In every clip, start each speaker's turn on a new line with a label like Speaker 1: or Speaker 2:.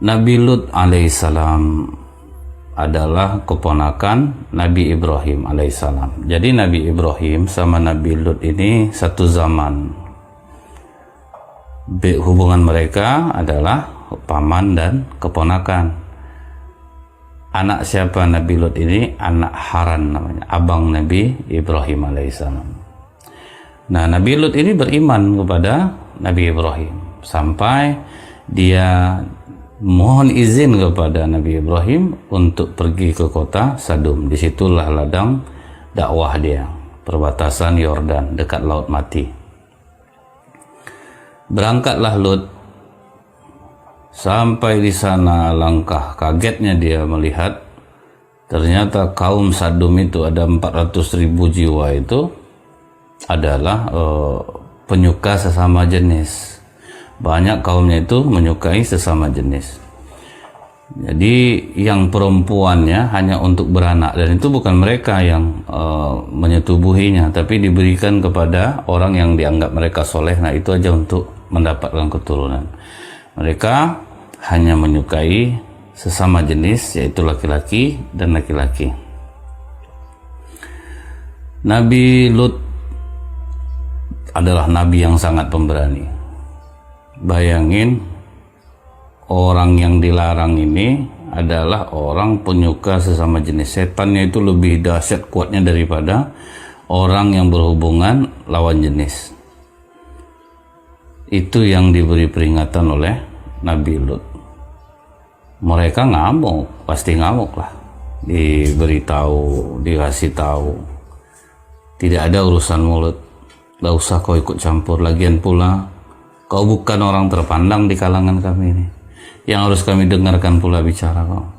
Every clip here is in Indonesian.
Speaker 1: Nabi Lut alaihissalam adalah keponakan Nabi Ibrahim alaihissalam. Jadi Nabi Ibrahim sama Nabi Lut ini satu zaman. Hubungan mereka adalah paman dan keponakan. Anak siapa Nabi Lut ini? Anak Haran namanya, abang Nabi Ibrahim alaihissalam. Nah, Nabi Lut ini beriman kepada Nabi Ibrahim sampai dia mohon izin kepada Nabi Ibrahim untuk pergi ke kota Sadum. Disitulah ladang dakwah dia, perbatasan Yordan dekat Laut Mati. Berangkatlah Lut. Sampai di sana, langkah kagetnya dia melihat ternyata kaum Sadum itu ada 400.000 jiwa itu adalah penyuka sesama jenis. Banyak kaumnya itu menyukai sesama jenis. Jadi yang perempuannya hanya untuk beranak, dan itu bukan mereka yang menyetubuhinya, tapi diberikan kepada orang yang dianggap mereka soleh. Nah, itu aja untuk mendapatkan keturunan. Mereka hanya menyukai sesama jenis, yaitu laki-laki dan laki-laki. Nabi Lut adalah nabi yang sangat pemberani. Bayangin, orang yang dilarang ini adalah orang penyuka sesama jenis. Setannya itu lebih dahsyat kuatnya daripada orang yang berhubungan lawan jenis. Itu yang diberi peringatan oleh Nabi Lut. Mereka ngamuk, pasti ngamuk lah. Diberitahu, dikasih tahu. Tidak ada urusan mulut. Gak usah kau ikut campur. Lagian pula kau bukan orang terpandang di kalangan kami ini, yang harus kami dengarkan pula bicara kau.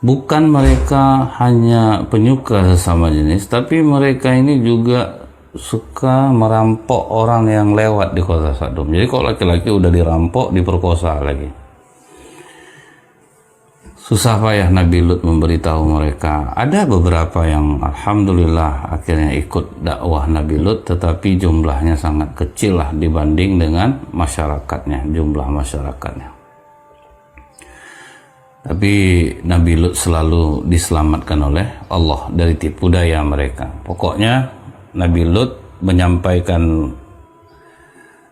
Speaker 1: Bukan mereka hanya penyuka sesama jenis, tapi mereka ini juga suka merampok orang yang lewat di kota Sadum. Jadi kalau laki-laki udah dirampok, diperkosa lagi. Susah payah Nabi Lut memberitahu mereka. Ada beberapa yang alhamdulillah akhirnya ikut dakwah Nabi Lut, tetapi jumlahnya sangat kecil lah dibanding dengan masyarakatnya, jumlah masyarakatnya. Tapi Nabi Lut selalu diselamatkan oleh Allah dari tipu daya mereka. Pokoknya Nabi Lut menyampaikan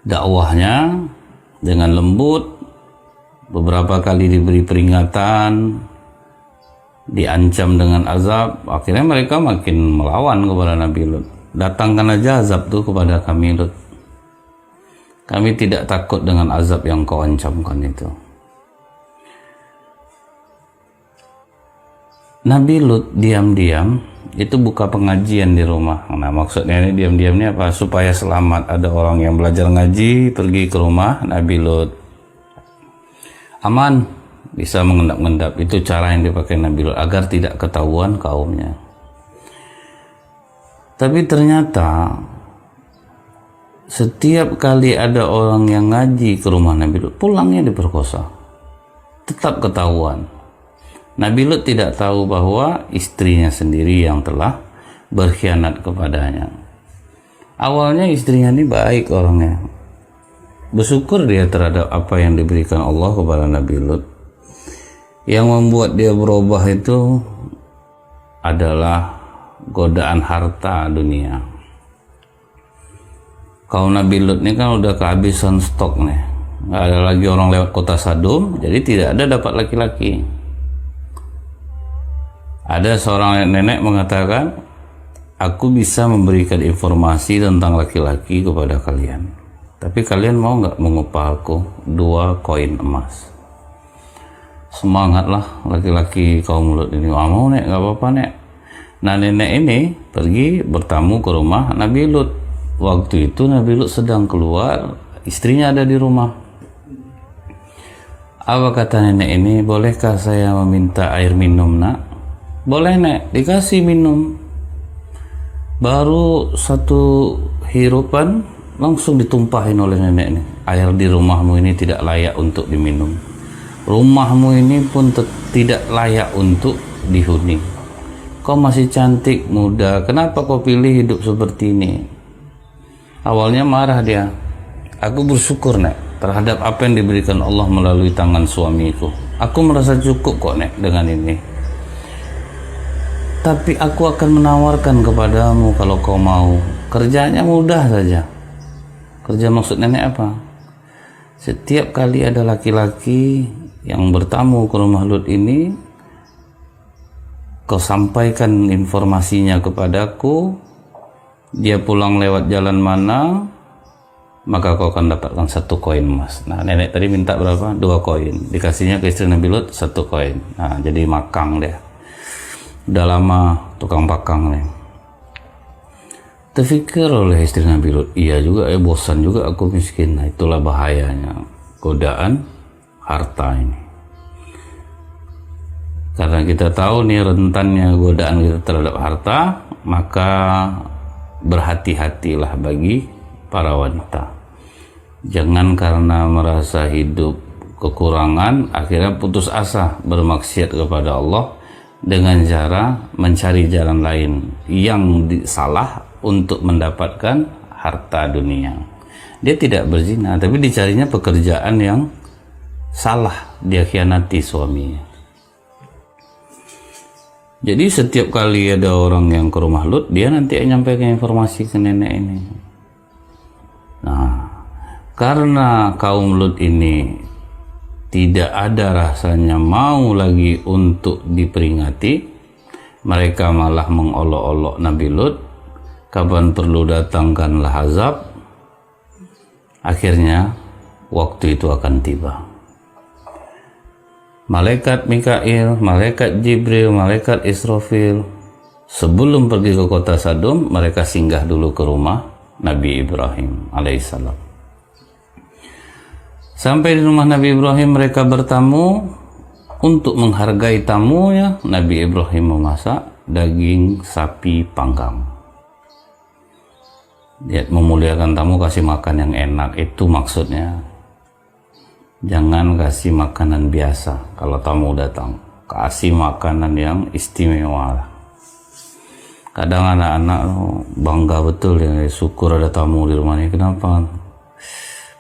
Speaker 1: dakwahnya dengan lembut. Beberapa kali diberi peringatan, diancam dengan azab. Akhirnya mereka makin melawan kepada Nabi Lut. Datangkan aja azab tuh kepada kami Lut. Kami tidak takut dengan azab yang kau ancamkan itu. Nabi Lut diam-diam itu buka pengajian di rumah. Nah, maksudnya ini diam-diam ini apa? Supaya selamat. Ada orang yang belajar ngaji pergi ke rumah Nabi Lut, aman, bisa mengendap-endap. Itu cara yang dipakai Nabi Lut agar tidak ketahuan kaumnya. Tapi ternyata setiap kali ada orang yang ngaji ke rumah Nabi Lut, pulangnya diperkosa. Tetap ketahuan. Nabi Lut tidak tahu bahwa istrinya sendiri yang telah berkhianat kepadanya. Awalnya istrinya ini baik orangnya, bersyukur dia terhadap apa yang diberikan Allah kepada Nabi Lut. Yang membuat dia berubah itu adalah godaan harta dunia. Kalau Nabi Lut ini kan udah kehabisan stok nih, nggak ada lagi orang lewat kota Sadum, jadi tidak ada dapat laki-laki. Ada seorang nenek mengatakan, aku bisa memberikan informasi tentang laki-laki kepada kalian, tapi kalian mau nggak mengupah aku 2 koin emas? Semangatlah laki-laki kaum Lut ini. Mau nek, nggak apa-apa nek. Nah, nenek ini pergi bertamu ke rumah Nabi Lut. Waktu itu Nabi Lut sedang keluar, istrinya ada di rumah. Apa kata nenek ini? Bolehkah saya meminta air minum nak? Boleh nek, dikasih minum. Baru 1 hirupan langsung ditumpahin oleh nenek ini. Air di rumahmu ini tidak layak untuk diminum. Rumahmu ini pun tidak layak untuk dihuni. Kau masih cantik, muda, kenapa kau pilih hidup seperti ini? Awalnya marah dia. Aku bersyukur nek, terhadap apa yang diberikan Allah melalui tangan suamiku. Aku merasa cukup kok Nek dengan ini. Tapi aku akan menawarkan kepadamu kalau kau mau. Kerjanya mudah saja. Kerja maksud nenek apa? Setiap kali ada laki-laki yang bertamu ke rumah Lut ini, kau sampaikan informasinya kepadaku, dia pulang lewat jalan mana, maka kau akan dapatkan 1 koin emas. Nah, nenek tadi minta berapa? 2 koin. Dikasihnya ke istri Nabi Lut 1 koin. Nah, jadi makang dia. Udah lama tukang pakang nih. Terfikir oleh istri Nabi Lut, iya juga bosan juga aku miskin. Nah, itulah bahayanya godaan harta ini. Karena kita tahu nih rentannya godaan kita terhadap harta, maka berhati-hatilah bagi para wanita. Jangan karena merasa hidup kekurangan akhirnya putus asa bermaksiat kepada Allah dengan cara mencari jalan lain yang salah untuk mendapatkan harta dunia. Dia tidak berzina, tapi dicarinya pekerjaan yang salah, dia khianati suaminya. Jadi setiap kali ada orang yang ke rumah Lut, dia nanti menyampaikan informasi ke nenek ini. Nah, karena kaum Lut ini tidak ada rasanya mau lagi untuk diperingati, mereka malah mengolok-olok Nabi Lut, kapan perlu datangkanlah azab. Akhirnya waktu itu akan tiba. Malaikat Mikail, malaikat Jibril, malaikat Israfil sebelum pergi ke kota Sadum, mereka singgah dulu ke rumah Nabi Ibrahim alaihissalam. Sampai di rumah Nabi Ibrahim mereka bertamu. Untuk menghargai tamunya, Nabi Ibrahim memasak daging sapi panggang. Dia memuliakan tamu, kasih makan yang enak, itu maksudnya. Jangan kasih makanan biasa kalau tamu datang, kasih makanan yang istimewa. Kadang anak-anak bangga betul ya, syukur ada tamu di rumah ini. Kenapa?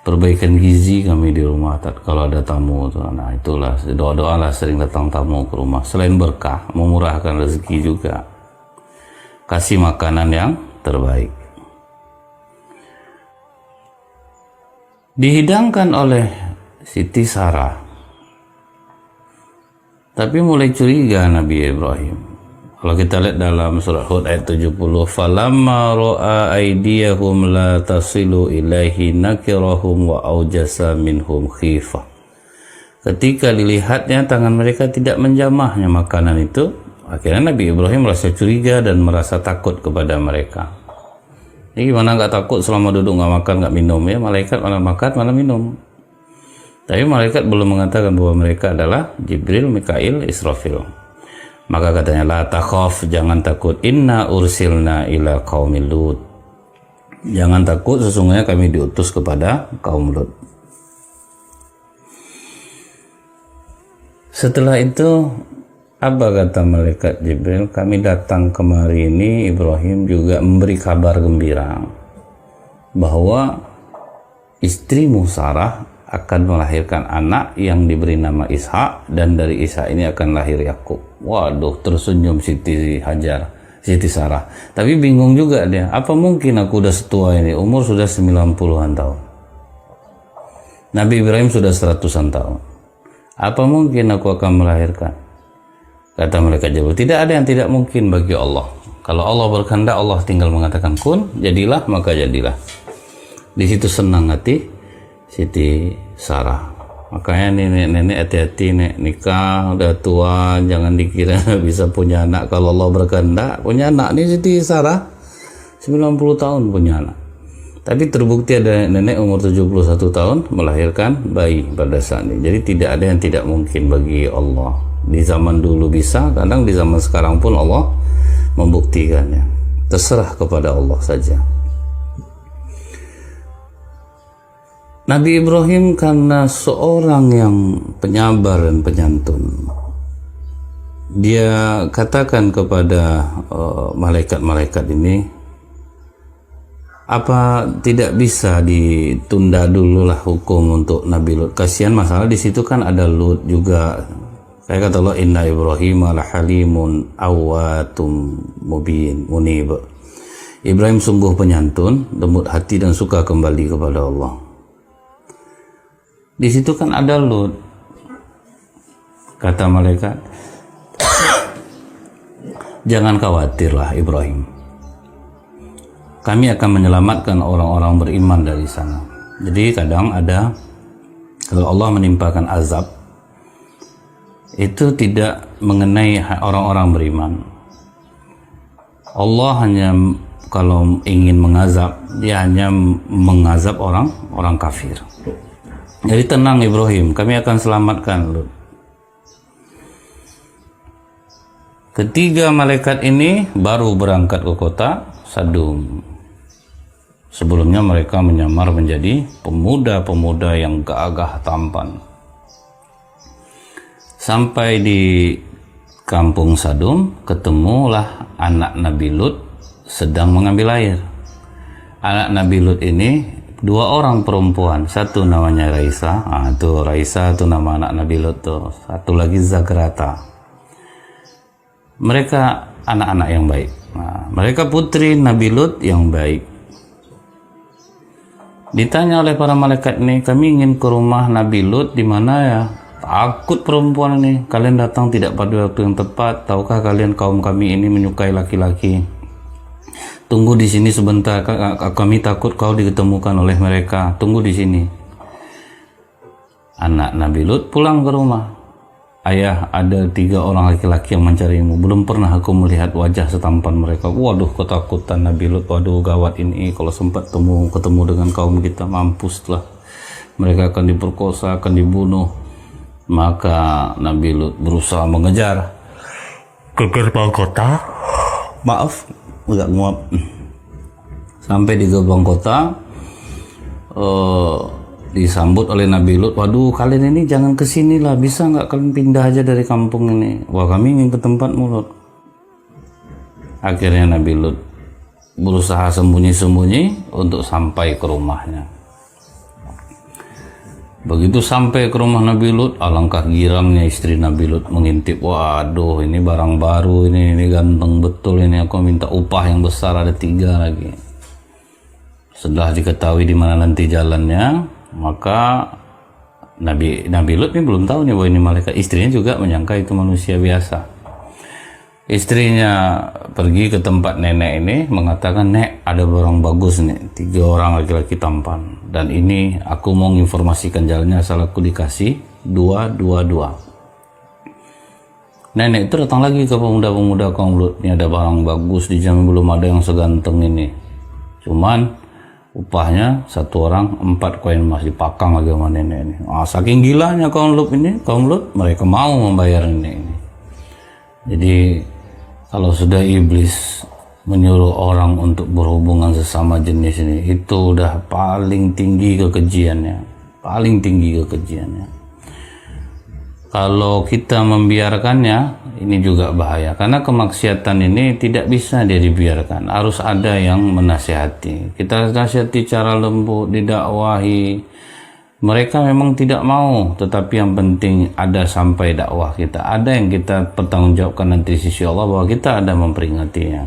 Speaker 1: Perbaikan gizi kami di rumah kalau ada tamu. Nah, itulah doa-doalah sering datang tamu ke rumah. Selain berkah, memurahkan rezeki juga. Kasih makanan yang terbaik. Dihidangkan oleh Siti Sarah. Tapi mulai curiga Nabi Ibrahim. Kalau kita lihat dalam surah Hud ayat 70, falamma ra'a aydiyahum la tasilu ilaihi nakirahum wa aujasa minhum khifah. Ketika dilihatnya tangan mereka tidak menjamahnya makanan itu, akhirnya Nabi Ibrahim merasa curiga dan merasa takut kepada mereka. Ini gimana nggak takut selama duduk nggak makan nggak minum ya? Malaikat malah makan malah minum. Tapi malaikat belum mengatakan bahwa mereka adalah Jibril, Mikail, Israfil. Maka katanya la takhaf, jangan takut, inna ursilna ila qaumil Lut. Jangan takut, sesungguhnya kami diutus kepada kaum Lut. Setelah itu apa kata malaikat Jibril? Kami datang kemari ini, Ibrahim juga memberi kabar gembira bahwa istrimu Sarah akan melahirkan anak yang diberi nama Ishak, dan dari Ishak ini akan lahir Yakub. Waduh, tersenyum Siti Sarah. Tapi bingung juga dia, apa mungkin aku udah setua ini, umur sudah 90-an tahun. Nabi Ibrahim sudah 100-an tahun. Apa mungkin aku akan melahirkan? Kata malaikat Jibril, tidak ada yang tidak mungkin bagi Allah. Kalau Allah berkehendak, Allah tinggal mengatakan kun, jadilah, maka jadilah. Di situ senang hati Siti Sarah. Makanya nenek-nenek hati-hati, nek nikah udah tua jangan dikira bisa punya anak kalau Allah berkehendak. Punya anak nih Siti Sarah 90 tahun punya anak. Tapi terbukti ada nenek umur 71 tahun melahirkan bayi pada saat ini. Jadi tidak ada yang tidak mungkin bagi Allah. Di zaman dulu bisa, kadang di zaman sekarang pun Allah membuktikannya. Terserah kepada Allah saja. Nabi Ibrahim karena seorang yang penyabar dan penyantun, dia katakan kepada malaikat-malaikat ini, Apa tidak bisa ditunda dulu lah hukum untuk Nabi Lut? Kasihan, masalah di situ kan ada Lut juga. Saya kata Allah, inna Ibrahim la halimun awwatum mubin munib. Ibrahim sungguh penyantun, lembut hati dan suka kembali kepada Allah. Di situ kan ada Lut. Kata malaikat, jangan khawatirlah Ibrahim, kami akan menyelamatkan orang-orang beriman dari sana. Jadi kadang ada, kalau Allah menimpakan azab, itu tidak mengenai orang-orang beriman. Allah hanya kalau ingin mengazab, dia hanya mengazab orang kafir. Jadi tenang Ibrahim, kami akan selamatkan Lut. Ketiga malaikat ini baru berangkat ke kota Sadum. Sebelumnya mereka menyamar menjadi pemuda-pemuda yang gagah tampan. Sampai di kampung Sadum, ketemulah anak Nabi Lut sedang mengambil air. Anak Nabi Lut ini 2 orang perempuan, satu namanya Raisa, Raisa itu nama anak Nabi Lut tuh. Satu lagi Zagrata. Mereka anak-anak yang baik. Mereka putri Nabi Lut yang baik. Ditanya oleh para malaikat ini, kami ingin ke rumah Nabi Lut di mana ya? Takut perempuan ini. Kalian datang tidak pada waktu yang tepat. Tahukah kalian kaum kami ini menyukai laki-laki? Tunggu di sini sebentar. Kami takut kau diketemukan oleh mereka. Tunggu di sini. Anak Nabi Lut pulang ke rumah. Ayah, ada 3 orang laki-laki yang mencarimu. Belum pernah aku melihat wajah setampan mereka. Waduh, ketakutan Nabi Lut. Waduh, gawat ini. Kalau sempat ketemu dengan kaum kita, mampuslah. Mereka akan diperkosa, akan dibunuh. Maka Nabi Lut berusaha mengejar ke gerbang kota. Maaf, agak nguap. Sampai di gerbang kota, disambut oleh Nabi Lut. Waduh, kalian ini jangan kesini lah, bisa nggak kalian pindah aja dari kampung ini? Wah, kami ingin ke tempat Lut. Akhirnya Nabi Lut berusaha sembunyi-sembunyi untuk sampai ke rumahnya. Begitu sampai ke rumah Nabi Lut, alangkah girangnya istri Nabi Lut mengintip. Waduh, ini barang baru, ini ganteng betul ini. Aku minta upah yang besar, ada 3 lagi. Setelah diketahui di mana nanti jalannya, maka Nabi Lut ini belum tahu nih bahwa ini malaikat. Istrinya juga menyangka itu manusia biasa. Istrinya pergi ke tempat nenek ini, mengatakan, "Nek, ada barang bagus nih, 3 orang laki-laki tampan. Dan ini aku mau menginformasikan jalannya, asal aku dikasih 2. Nenek itu datang lagi ke pemuda-pemuda kaum Lut. Ini ada barang bagus, dijamin belum ada yang seganteng ini. Cuman upahnya 1 orang 4 koin emas, dipakang lagi sama nenek ini. Saking gilanya kaum Lut ini, mereka mau membayar nenek ini. Jadi kalau sudah iblis menyuruh orang untuk berhubungan sesama jenis ini, itu udah paling tinggi kekejiannya. Kalau kita membiarkannya, ini juga bahaya. Karena kemaksiatan ini tidak bisa dia dibiarkan. Harus ada yang menasihati. Kita nasihati cara lembut, didakwahi. Mereka memang tidak mau, tetapi yang penting ada sampai dakwah kita. Ada yang kita pertanggungjawabkan nanti di sisi Allah, bahwa kita ada memperingatinya.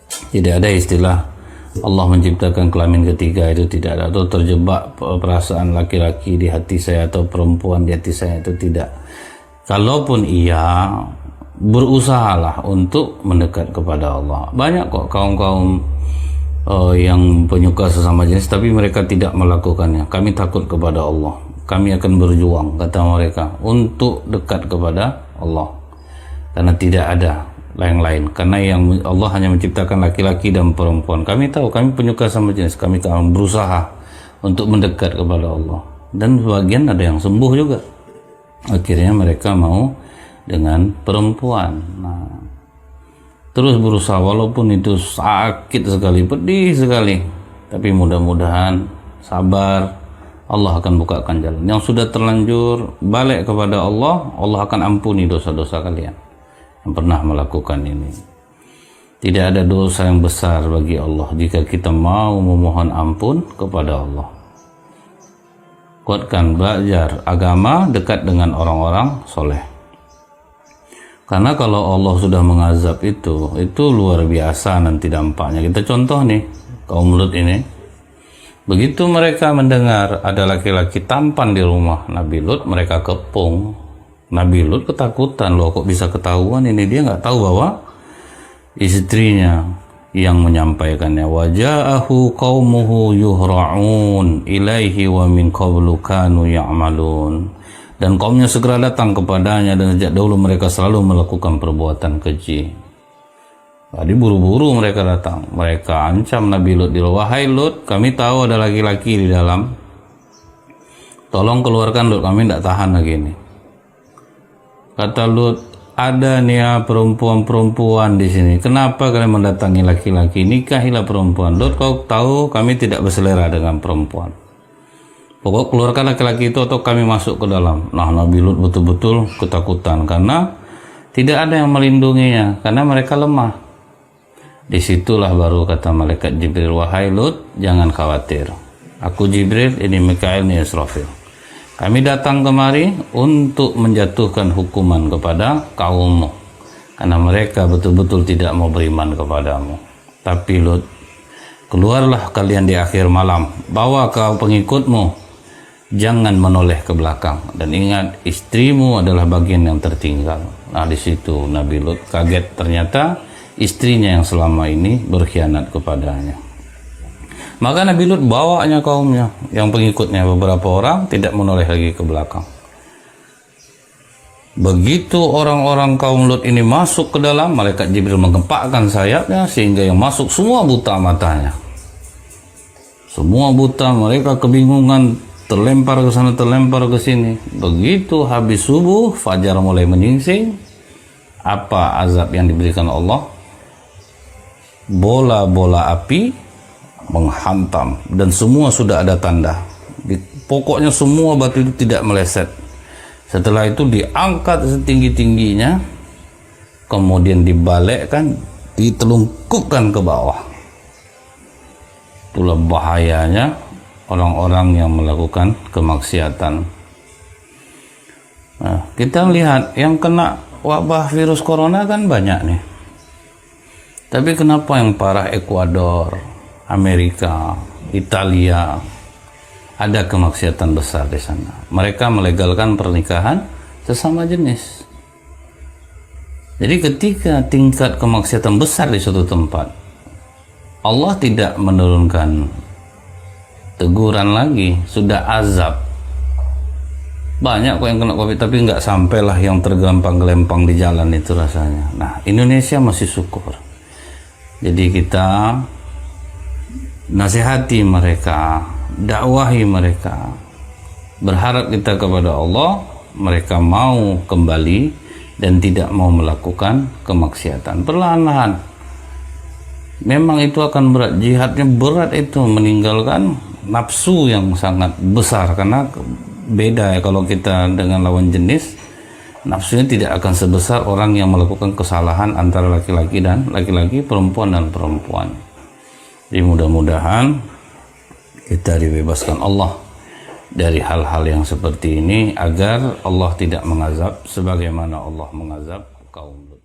Speaker 1: Tidak ada istilah Allah menciptakan kelamin ketiga, itu tidak ada. Atau terjebak perasaan laki-laki di hati saya atau perempuan di hati saya, itu tidak. Kalaupun iya, berusahalah untuk mendekat kepada Allah. Banyak kok kaum-kaum yang penyuka sesama jenis, tapi mereka tidak melakukannya. Kami takut kepada Allah, kami akan berjuang, kata mereka, untuk dekat kepada Allah. Karena tidak ada yang lain. Karena yang Allah hanya menciptakan laki-laki dan perempuan. Kami tahu, kami penyuka sama jenis, kami akan berusaha untuk mendekat kepada Allah. Dan sebagian ada yang sembuh juga. Akhirnya mereka mau dengan perempuan. Terus berusaha, walaupun itu sakit sekali, pedih sekali, tapi mudah-mudahan sabar, Allah akan bukakan jalan. Yang sudah terlanjur balik kepada Allah, Allah akan ampuni dosa-dosa kalian yang pernah melakukan ini. Tidak ada dosa yang besar bagi Allah jika kita mau memohon ampun kepada Allah. Kuatkan belajar agama dekat dengan orang-orang soleh. Karena kalau Allah sudah mengazab itu luar biasa nanti dampaknya. Kita contoh nih, kaum Lut ini. Begitu mereka mendengar ada laki-laki tampan di rumah Nabi Lut, mereka kepung. Nabi Lut ketakutan, loh kok bisa ketahuan ini, dia nggak tahu bahwa istrinya yang menyampaikannya. Waja'ahu qaumuhu yuhra'un ilaihi wa min qablu kanu ya'malun. Dan kaumnya segera datang kepadanya, dan sejak dahulu mereka selalu melakukan perbuatan keji. Tadi buru-buru mereka datang. Mereka ancam Nabi Lut, wahai Lut, kami tahu ada laki-laki di dalam. Tolong keluarkan Lut, kami tidak tahan lagi ini. Kata Lut, ada nih ya perempuan-perempuan di sini. Kenapa kalian mendatangi laki-laki? Nikahilah perempuan. Lut, kau tahu kami tidak berselera dengan perempuan. Pokok keluarkan laki-laki itu atau kami masuk ke dalam. Nah, Nabi Lut betul-betul ketakutan karena tidak ada yang melindunginya, karena mereka lemah. Disitulah baru kata malaikat Jibril, wahai Lut, jangan khawatir. Aku Jibril, ini Mikail, ini Israfil. Kami datang kemari untuk menjatuhkan hukuman kepada kaummu, karena mereka betul-betul tidak mau beriman kepadamu. Tapi Lut, keluarlah kalian di akhir malam, bawa ke pengikutmu, jangan menoleh ke belakang, dan ingat istrimu adalah bagian yang tertinggal. Nah, di situ Nabi Lut kaget, ternyata istrinya yang selama ini berkhianat kepadanya. Maka Nabi Lut bawanya kaumnya, yang pengikutnya beberapa orang, tidak menoleh lagi ke belakang. Begitu orang-orang kaum Lut ini masuk ke dalam, malaikat Jibril menggempakkan sayapnya sehingga yang masuk semua buta matanya. Semua buta, mereka kebingungan, terlempar ke sana, terlempar ke sini. Begitu habis subuh, fajar mulai menyingsing. Apa azab yang diberikan Allah? Bola-bola api menghantam, dan semua sudah ada tanda. Pokoknya semua batu itu tidak meleset. Setelah itu diangkat setinggi-tingginya, kemudian dibalikkan, ditelungkupkan ke bawah. Itulah bahayanya orang-orang yang melakukan kemaksiatan. Nah, kita lihat yang kena wabah virus corona kan banyak nih. Tapi kenapa yang parah Ekuador, Amerika, Italia, ada kemaksiatan besar di sana. Mereka melegalkan pernikahan sesama jenis. Jadi ketika tingkat kemaksiatan besar di suatu tempat, Allah tidak menurunkan teguran lagi, sudah azab. Banyak kok yang kena COVID, tapi nggak sampailah yang tergelempang-gelempang di jalan itu rasanya. Nah, Indonesia masih syukur. Jadi kita nasihati mereka, dakwahi mereka, berharap kita kepada Allah, mereka mau kembali dan tidak mau melakukan kemaksiatan. Perlahan-lahan. Memang itu akan berat, jihadnya berat itu, meninggalkan nafsu yang sangat besar, karena beda ya kalau kita dengan lawan jenis, nafsunya tidak akan sebesar orang yang melakukan kesalahan antara laki-laki dan laki-laki, perempuan dan perempuan. Jadi mudah-mudahan kita dibebaskan Allah dari hal-hal yang seperti ini, agar Allah tidak mengazab sebagaimana Allah mengazab kaum